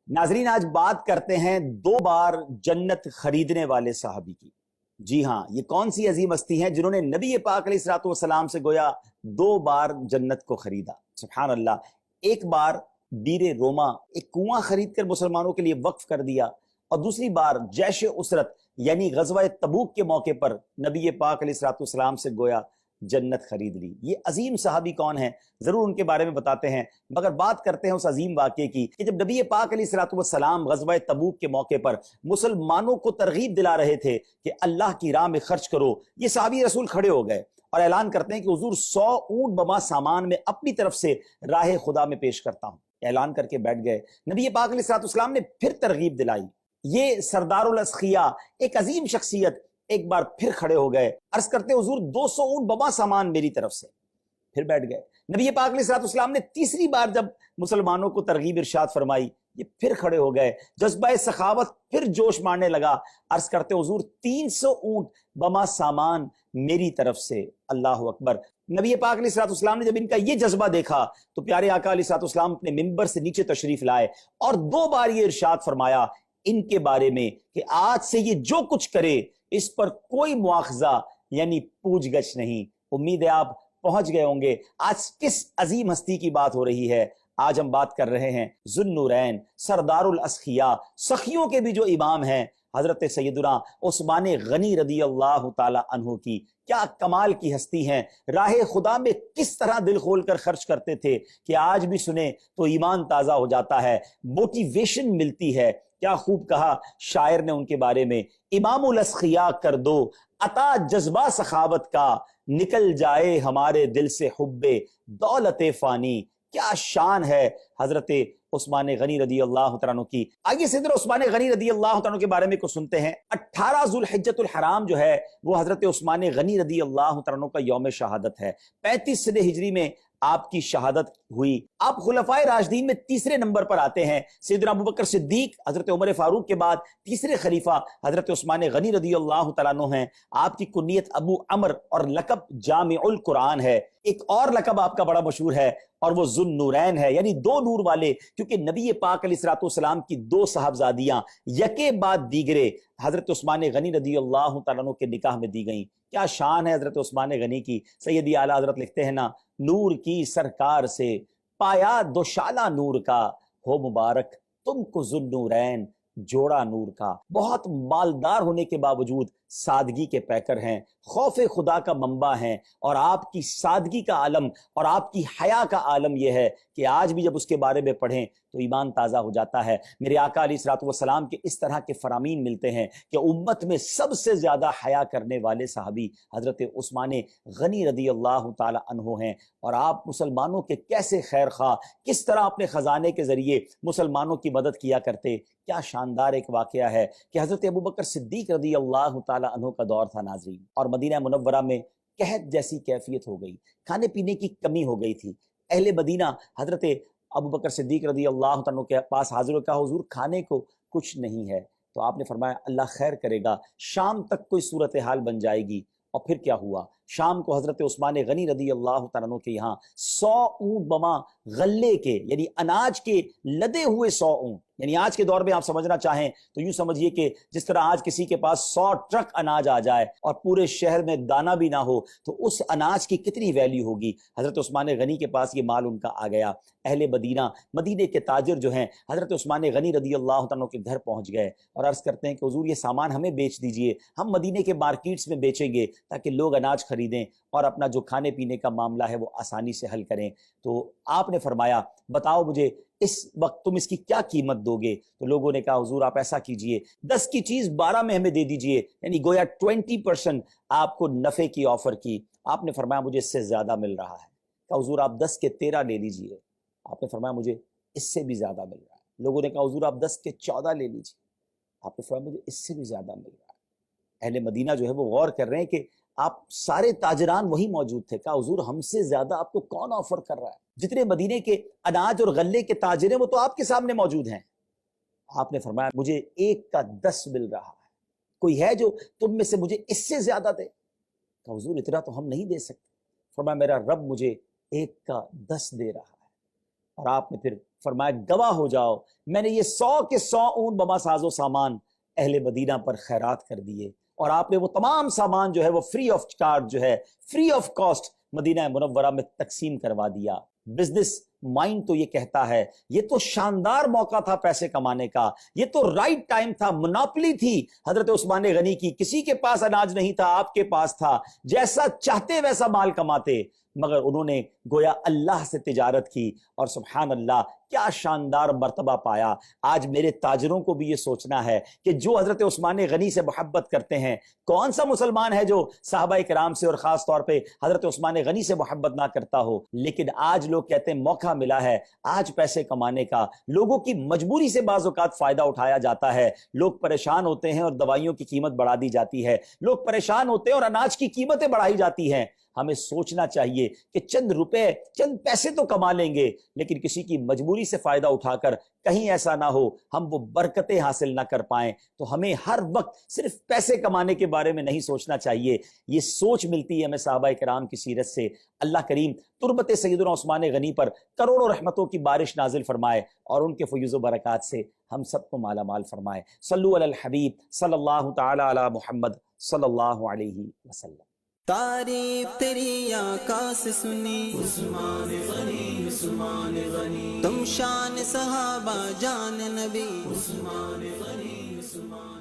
ناظرین، آج بات کرتے ہیں 2 بار جنت خریدنے والے صحابی کی۔ جی ہاں، یہ کون سی عظیم ہستی ہیں جنہوں نے نبی پاک علیہ الصلوۃ والسلام سے گویا 2 بار جنت کو خریدا۔ سبحان اللہ۔ ایک بار بیر روما، ایک کنواں خرید کر مسلمانوں کے لیے وقف کر دیا، اور دوسری بار جیش اسرت یعنی غزوہ تبوک کے موقع پر نبی پاک علیہ الصلوۃ والسلام سے گویا جنت خرید لی۔ یہ عظیم صحابی کون ہیں، ضرور ان کے بارے میں بتاتے ہیں، مگر بات کرتے ہیں اس عظیم واقعے کی کہ جب نبی پاک علیہ الصلوۃ والسلام غزوہ تبوک کے موقع پر مسلمانوں کو ترغیب دلا رہے تھے کہ اللہ کی راہ میں خرچ کرو، یہ صحابی رسول کھڑے ہو گئے اور اعلان کرتے ہیں کہ حضور 100 اونٹ بما سامان میں اپنی طرف سے راہ خدا میں پیش کرتا ہوں۔ اعلان کر کے بیٹھ گئے۔ نبی پاک علیہ الصلوۃ والسلام نے پھر ترغیب دلائی۔ یہ سردار الاسخیاء، ایک عظیم شخصیت، ایک بار پھر کھڑے ہو گئے، عرض کرتے حضور 200 اونٹ بما سامان میری طرف سے۔ پھر بیٹھ گئے۔ نبی پاک علیہ الصلوۃ والسلام نے تیسری بار جب مسلمانوں کو ترغیب ارشاد فرمائی، یہ پھر کھڑے ہو گئے، جذبہ سخاوت پھر جوش مارنے لگا، عرض کرتے حضور 300 اونٹ بما سامان میری طرف سے۔ اللہ اکبر۔ نبی پاک علیہ الصلوۃ والسلام نے جب ان کا یہ جذبہ دیکھا تو پیارے آقا علیہ الصلوۃ والسلام اپنے ممبر سے نیچے تشریف لائے اور 2 بار یہ ارشاد فرمایا ان کے بارے میں کہ آج سے یہ جو کچھ کرے اس پر کوئی مواخذہ یعنی پوچھ گچھ نہیں۔ امید ہے آپ پہنچ گئے ہوں گے آج کس عظیم ہستی کی بات ہو رہی ہے۔ آج ہم بات کر رہے ہیں ذو النورین، سردار الاسخیاء، سخیوں کے بھی جو امام ہیں، حضرت سیدنا عثمان غنی رضی اللہ تعالی عنہ کی۔ کیا کمال کی ہستی ہیں، راہ خدا میں کس طرح دل کھول کر خرچ کرتے تھے کہ آج بھی سنیں تو ایمان تازہ ہو جاتا ہے، موٹیویشن ملتی ہے۔ کیا خوب کہا شاعر نے ان کے بارے میں، امام الاسخیاء کر دو عطا جذبہ سخاوت کا، نکل جائے ہمارے دل سے حب دولت فانی۔ کیا شان ہے حضرت عثمان غنی رضی اللہ تعالیٰ عنہ کی۔ آئیے سیدنا عثمان غنی رضی اللہ تعالیٰ عنہ کے بارے میں کچھ سنتے ہیں۔ 18 ذو الحجۃ الحرام جو ہے وہ حضرت عثمان غنی رضی اللہ تعالیٰ عنہ کا یوم شہادت ہے۔ 35 سن ہجری میں آپ کی شہادت ہوئی۔ آپ خلفائے راشدین میں تیسرے نمبر پر آتے ہیں۔ سیدنا ابوبکر صدیق حضرت عمر فاروق کے بعد تیسرے خلیفہ حضرت عثمان غنی رضی اللہ تعالیٰ عنہ ہیں۔ آپ کی کنیت ابو عمر اور لقب جامع القرآن ہے۔ ایک اور لقب آپ کا بڑا مشہور ہے اور وہ ذو النورین ہے، یعنی 2 نور والے، کیونکہ نبی پاک علیہ الصلوۃ والسلام کی 2 صاحبزادیاں یکے بعد دیگرے حضرت عثمان غنی رضی اللہ تعالیٰ عنہ کے نکاح میں دی گئیں۔ کیا شان ہے حضرت عثمان غنی کی۔ سیدی اعلیٰ حضرت لکھتے ہیں نا، نور کی سرکار سے پایا دوشالہ نور کا، ہو مبارک تم کو ذو النورین جوڑا نور کا۔ بہت مالدار ہونے کے باوجود سادگی کے پیکر ہیں، خوف خدا کا منبع ہیں، اور آپ کی سادگی کا عالم اور آپ کی حیا کا عالم یہ ہے کہ آج بھی جب اس کے بارے میں پڑھیں تو ایمان تازہ ہو جاتا ہے۔ میرے آقا علیہ الصلوۃ والسلام کے اس طرح کے فرامین ملتے ہیں کہ امت میں سب سے زیادہ حیا کرنے والے صحابی حضرت عثمان غنی رضی اللہ تعالی عنہ ہیں، اور آپ مسلمانوں کے کیسے خیر خواہ، کس طرح اپنے خزانے کے ذریعے مسلمانوں کی مدد کیا کرتے۔ کیا شاندار ایک واقعہ ہے کہ حضرت ابوبکر صدیق رضی اللہ تعالی عنہ کا دور تھا ناظرین، اور مدینہ منورہ میں قحط جیسی کیفیت ہو گئی، کھانے پینے کی کمی ہو گئی تھی۔ اہل مدینہ حضرت ابوبکر صدیق رضی اللہ عنہ کے پاس حاضر ہو، کہا حضور کھانے کو کچھ نہیں ہے، تو آپ نے فرمایا اللہ خیر کرے گا، شام تک کوئی صورتحال بن جائے گی۔ اور پھر کیا ہوا، شام کو حضرت عثمان غنی رضی اللہ تعالیٰ عنہ کے یہاں 100 اونٹ بما غلے کے یعنی اناج کے لدے ہوئے 100 اونٹ، یعنی آج کے دور میں آپ سمجھنا چاہیں تو یوں سمجھیے کہ جس طرح آج کسی کے پاس 100 ٹرک اناج آ جائے اور پورے شہر میں دانہ بھی نہ ہو تو اس اناج کی کتنی ویلیو ہوگی۔ حضرت عثمان غنی کے پاس یہ مال ان کا آ گیا۔ اہل مدینہ، مدینے کے تاجر جو ہیں، حضرت عثمان غنی رضی اللہ عنہ کے گھر پہنچ گئے اور عرض کرتے ہیں کہ حضور یہ سامان ہمیں بیچ دیجئے، ہم مدینے کے مارکیٹس میں بیچیں گے تاکہ لوگ اناج خریدیں اور اپنا جو کھانے پینے کا معاملہ ہے وہ آسانی سے حل کریں۔ تو آپ نے فرمایا بتاؤ مجھے اس وقت تم اس کی کیا قیمت دو گے؟ تو لوگوں نے کہا حضور آپ ایسا کیجئے 10 کی چیز 12 میں ہمیں دے دیجئے، یعنی گویا 20% آپ کو نفع کی آفر کی۔ آپ نے فرمایا مجھے اس سے زیادہ مل رہا ہے۔ کہا حضور آپ 10 کے 13 لے لیجئے۔ آپ نے فرمایا مجھے اس سے بھی زیادہ مل رہا ہے۔ لوگوں نے کہا حضور آپ 10 کے 14 لے لیجئے۔ آپ نے فرمایا مجھے اس سے بھی زیادہ مل رہا ہے۔ اہل مدینہ جو ہے وہ غور کر رہے ہیں کہ آپ سارے تاجران وہی موجود تھے۔ کہا حضور ہم سے زیادہ آپ کو کون آفر کر رہا ہے؟ جتنے مدینے کے اناج اور غلے کے تاجر ہیں وہ تو آپ کے سامنے موجود ہیں۔ آپ نے فرمایا مجھے 1 کا 10 مل رہا ہے، کوئی ہے جو تم میں سے مجھے اس سے زیادہ دے؟ کہا حضور اتنا تو ہم نہیں دے سکتے۔ فرمایا میرا رب مجھے 1 کا 10 دے رہا ہے۔ اور آپ نے پھر فرمایا گواہ ہو جاؤ میں نے یہ 100 کے 100 اونٹ بما ساز و سامان اہل مدینہ پر خیرات کر دیے، اور آپ نے وہ تمام سامان جو ہے وہ فری آف چارج جو ہے فری آف کاسٹ مدینہ منورہ میں تقسیم کروا دیا۔ بزنس مائنڈ تو یہ کہتا ہے یہ تو شاندار موقع تھا پیسے کمانے کا، یہ تو رائٹ ٹائم تھا، مناپلی تھی حضرت عثمان غنی کی، کسی کے پاس اناج نہیں تھا، آپ کے پاس تھا، جیسا چاہتے ویسا مال کماتے، مگر انہوں نے گویا اللہ سے تجارت کی اور سبحان اللہ کیا شاندار مرتبہ پایا۔ آج میرے تاجروں کو بھی یہ سوچنا ہے کہ جو حضرت عثمان غنی سے محبت کرتے ہیں، کون سا مسلمان ہے جو صحابہ کرام سے اور خاص طور پہ حضرت عثمان غنی سے محبت نہ کرتا ہو؟ لیکن آج لوگ کہتے ہیں موقع ملا ہے آج پیسے کمانے کا، لوگوں کی مجبوری سے بعض اوقات فائدہ اٹھایا جاتا ہے، لوگ پریشان ہوتے ہیں اور دوائیوں کی قیمت بڑھا دی جاتی ہے، لوگ پریشان ہوتے ہیں اور اناج کی قیمتیں بڑھائی جاتی ہیں۔ ہمیں سوچنا چاہیے کہ چند روپے چند پیسے تو کما لیں گے، لیکن کسی کی مجبوری سے فائدہ اٹھا کر کہیں ایسا نہ ہو ہم وہ برکتیں حاصل نہ کر پائیں۔ تو ہمیں ہر وقت صرف پیسے کمانے کے بارے میں نہیں سوچنا چاہیے، یہ سوچ ملتی ہے ہمیں صحابہ کرام کی سیرت سے۔ اللہ کریم تربت سیدنا عثمان غنی پر کروڑوں رحمتوں کی بارش نازل فرمائے اور ان کے فیوز و برکات سے ہم سب کو مالا مال فرمائے۔ صلو علی الحبیب صلی اللہ تعالی علی محمد صلی اللہ علیہ وسلم۔ تعریف تیری آقا سے سنی عثمان غنی، عثمان غنی، تم شان صحابہ جان نبی عثمان غنی، عثمان